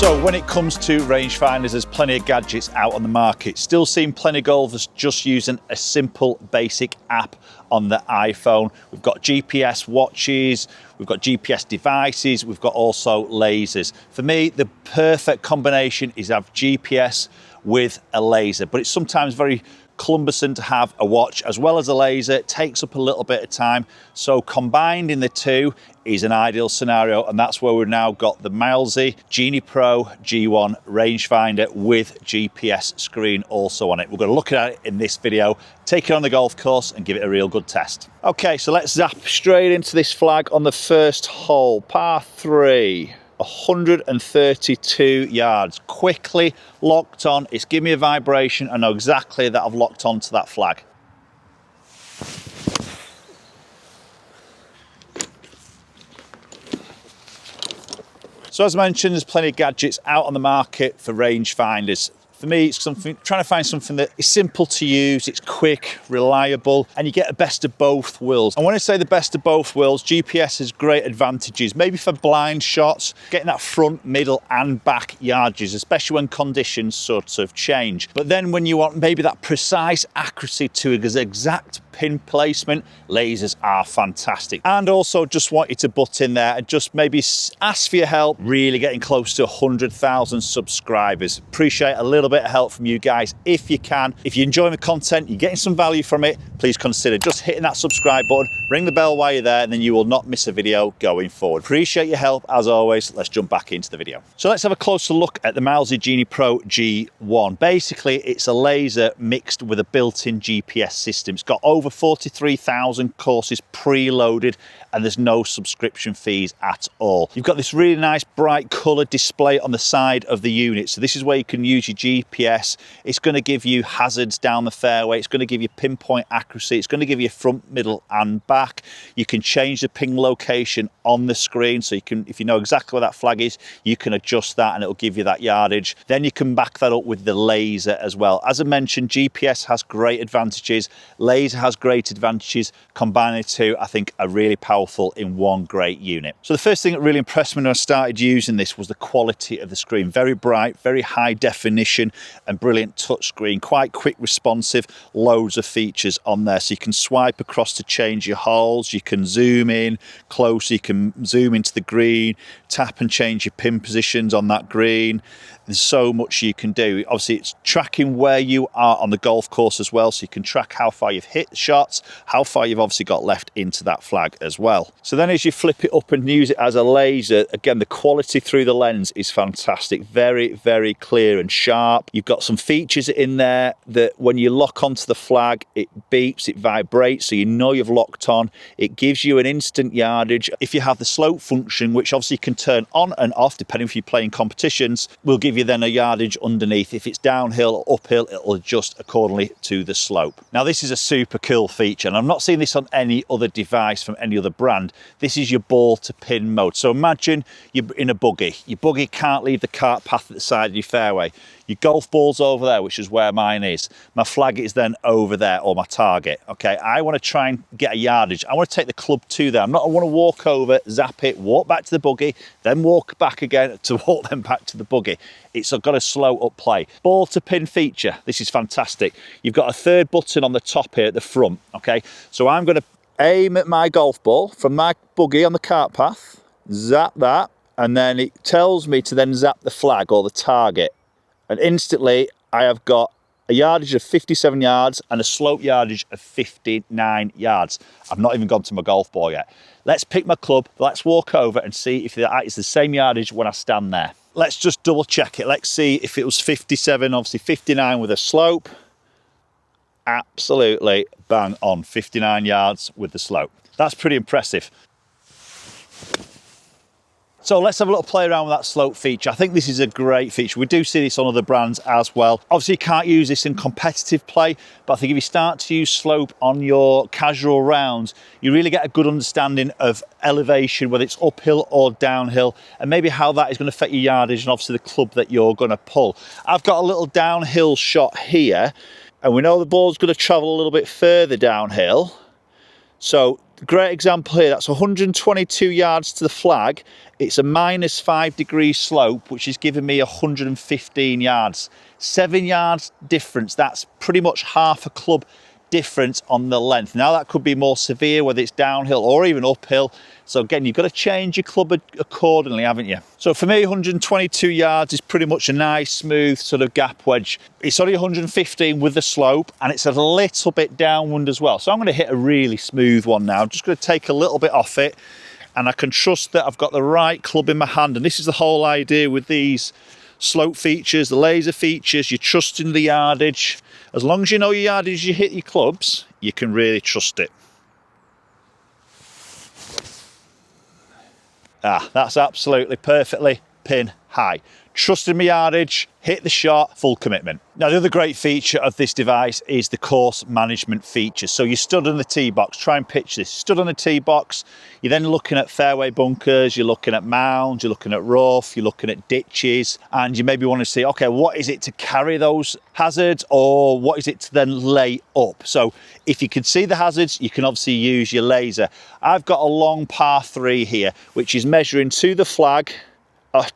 So when it comes to rangefinders, there's plenty of gadgets out on the market. Still seeing plenty of golfers just using a simple basic app on the iPhone. We've got GPS watches, we've got GPS devices, we've got also lasers. For me, the perfect combination is have GPS with a laser, but it's sometimes very cumbersome to have a watch as well as a laser. It takes up a little bit of time, so combined in the two is an ideal scenario, and that's where we've now got the Mileseey Genepro G1 Rangefinder with GPS screen also on it. We're going to look at it in this video, take it on the golf course and give it a real good test. Okay, so let's zap straight into this flag on the first hole, par 3. 132 yards, quickly locked on. It's giving me a vibration. I know exactly that I've locked onto that flag. So as mentioned, there's plenty of gadgets out on the market for rangefinders. For me, it's trying to find something that is simple to use, it's quick, reliable, and you get the best of both worlds. And when I say the best of both worlds, GPS has great advantages, maybe for blind shots, getting that front, middle, and back yardages, especially when conditions sort of change. But then when you want maybe that precise accuracy to exact pin placement, lasers are fantastic. And also just want you to butt in there and just maybe ask for your help, really getting close to 100,000 subscribers. Appreciate a little bit of help from you guys if you can. If you enjoy the content, you're getting some value from it, please consider just hitting that subscribe button, ring the bell while you're there, and then you will not miss a video going forward. Appreciate your help as always. Let's jump back into the video. So let's have a closer look at the Mileseey Genepro G1. Basically, it's a laser mixed with a built-in GPS system. It's got over 43,000 courses preloaded, and there's no subscription fees at all. You've got this really nice bright colour display on the side of the unit. So this is where you can use your GPS. It's going to give you hazards down the fairway. It's going to give you pinpoint accuracy. It's going to give you front, middle and back. You can change the ping location on the screen. So you can, if you know exactly where that flag is, you can adjust that and it'll give you that yardage. Then you can back that up with the laser as well. As I mentioned, GPS has great advantages. Laser has great advantages. Combining the two, I think, are really powerful in one great unit. So the first thing that really impressed me when I started using this was the quality of the screen. Very bright, very high definition and brilliant touch screen, quite quick responsive, loads of features on there. So you can swipe across to change your holes, you can zoom in close, you can zoom into the green, tap and change your pin positions on that green. There's so much you can do. Obviously, it's tracking where you are on the golf course as well, so you can track how far you've hit the shots, how far you've obviously got left into that flag as well. So then as you flip it up and use it as a laser, again, the quality through the lens is fantastic. Very, very clear and sharp. You've got some features in there that when you lock onto the flag, it beeps, it vibrates, so you know you've locked on. It gives you an instant yardage. If you have the slope function, which obviously you can turn on and off, depending if you're playing competitions, will give you then a yardage underneath. If it's downhill or uphill, it'll adjust accordingly to the slope. Now this is a super cool feature, and I'm not seeing this on any other device from any other brand. This is your ball to pin mode. So imagine you're in a buggy. Your buggy can't leave the cart path at the side of your fairway. Your golf ball's over there, which is where mine is. My flag is then over there, or my target. Okay, I want to try and get a yardage. I want to take the club to there. I want to walk over, zap it, walk back to the buggy, then walk back again to walk them back to the buggy. It's got a slow up play. Ball to pin feature. This is fantastic. You've got a third button on the top here at the front. Okay, so I'm going to aim at my golf ball from my buggy on the cart path, zap that, and then it tells me to then zap the flag or the target. And instantly I have got a yardage of 57 yards and a slope yardage of 59 yards. I've not even gone to my golf ball yet. Let's pick my club, let's walk over and see if it's the same yardage when I stand there. Let's just double check it. Let's see if it was 57, obviously 59 with a slope. Absolutely bang on, 59 yards with the slope. That's pretty impressive. So let's have a little play around with that slope feature. I think this is a great feature. We do see this on other brands as well. Obviously you can't use this in competitive play, but I think if you start to use slope on your casual rounds, you really get a good understanding of elevation, whether it's uphill or downhill, and maybe how that is going to affect your yardage and obviously the club that you're going to pull. I've got a little downhill shot here, and we know the ball's going to travel a little bit further downhill. So Great example here, that's 122 yards to the flag. It's a -5 degree slope, which is giving me 115 yards. 7 yards difference, that's pretty much half a club difference on the length. Now that could be more severe, whether it's downhill or even uphill. So again, you've got to change your club accordingly, haven't you? So for me, 122 yards is pretty much a nice, smooth sort of gap wedge. It's only 115 with the slope, and it's a little bit downwind as well. So I'm going to hit a really smooth one now. I'm just going to take a little bit off it, and I can trust that I've got the right club in my hand. And this is the whole idea with these slope features, the laser features. You're trusting the yardage. As long as you know your yardage, you hit your clubs, you can really trust it. That's absolutely perfectly pin high. Trusting my yardage, hit the shot, full commitment. Now, the other great feature of this device is the course management feature. So you stood on the tee box, try and pitch this. Stood on the tee box, you're then looking at fairway bunkers, you're looking at mounds, you're looking at rough, you're looking at ditches, and you maybe want to see, okay, what is it to carry those hazards, or what is it to then lay up? So if you can see the hazards, you can obviously use your laser. I've got a long par 3 here, which is measuring to the flag,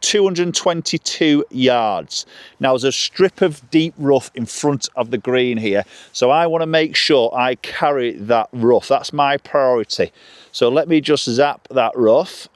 222 yards. Now there's a strip of deep rough in front of the green here, so I want to make sure I carry that rough. That's my priority. So let me just zap that rough.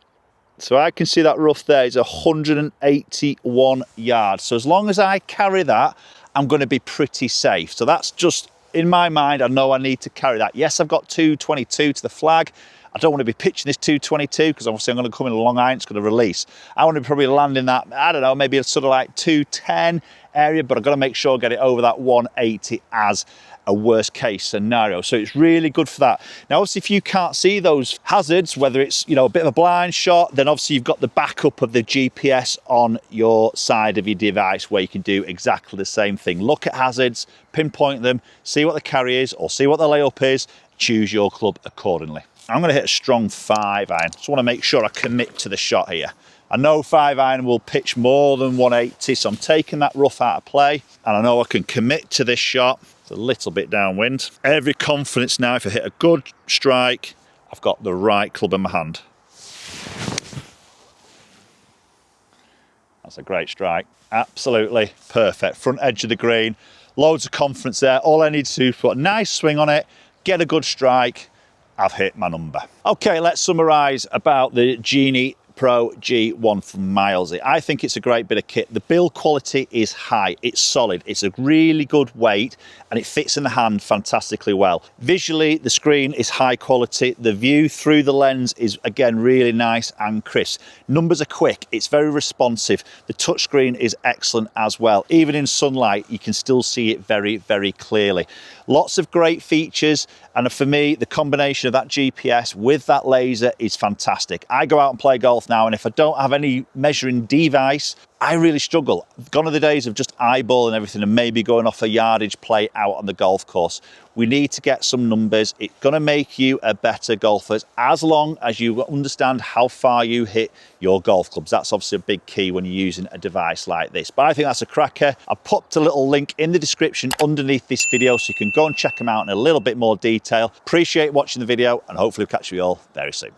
So I can see that rough there is 181 yards. So as long as I carry that, I'm going to be pretty safe. So that's just, in my mind, I know I need to carry that. Yes, I've got 222 to the flag. I don't want to be pitching this 222 because obviously I'm going to come in a long iron, it's going to release. I want to be probably landing that, I don't know, maybe a sort of like 210 area, but I've got to make sure I get it over that 180 as a worst case scenario. So it's really good for that. Now, obviously, if you can't see those hazards, whether it's, you know, a bit of a blind shot, then obviously you've got the backup of the GPS on your side of your device where you can do exactly the same thing. Look at hazards, pinpoint them, see what the carry is or see what the layup is, choose your club accordingly. I'm going to hit a strong 5-iron. Just want to make sure I commit to the shot here. I know 5-iron will pitch more than 180, so I'm taking that rough out of play, and I know I can commit to this shot. It's a little bit downwind. Every confidence now, if I hit a good strike, I've got the right club in my hand. That's a great strike. Absolutely perfect. Front edge of the green. Loads of confidence there. All I need to do is put a nice swing on it, get a good strike. I've hit my number. Okay, let's summarise about the Genepro G1 from Mileseey. I think it's a great bit of kit. The build quality is high, it's solid, it's a really good weight, and it fits in the hand fantastically well. Visually, the screen is high quality. The view through the lens is, again, really nice and crisp. Numbers are quick, it's very responsive. The touchscreen is excellent as well. Even in sunlight, you can still see it very, very clearly. Lots of great features, and for me, the combination of that GPS with that laser is fantastic. I go out and play golf now, and if I don't have any measuring device, I really struggle. Gone are the days of just eyeballing everything and maybe going off a yardage play out on the golf course. We need to get some numbers. It's going to make you a better golfer as long as you understand how far you hit your golf clubs. That's obviously a big key when you're using a device like this. But I think that's a cracker. I've popped a little link in the description underneath this video so you can go and check them out in a little bit more detail. Appreciate watching the video, and hopefully we'll catch you all very soon.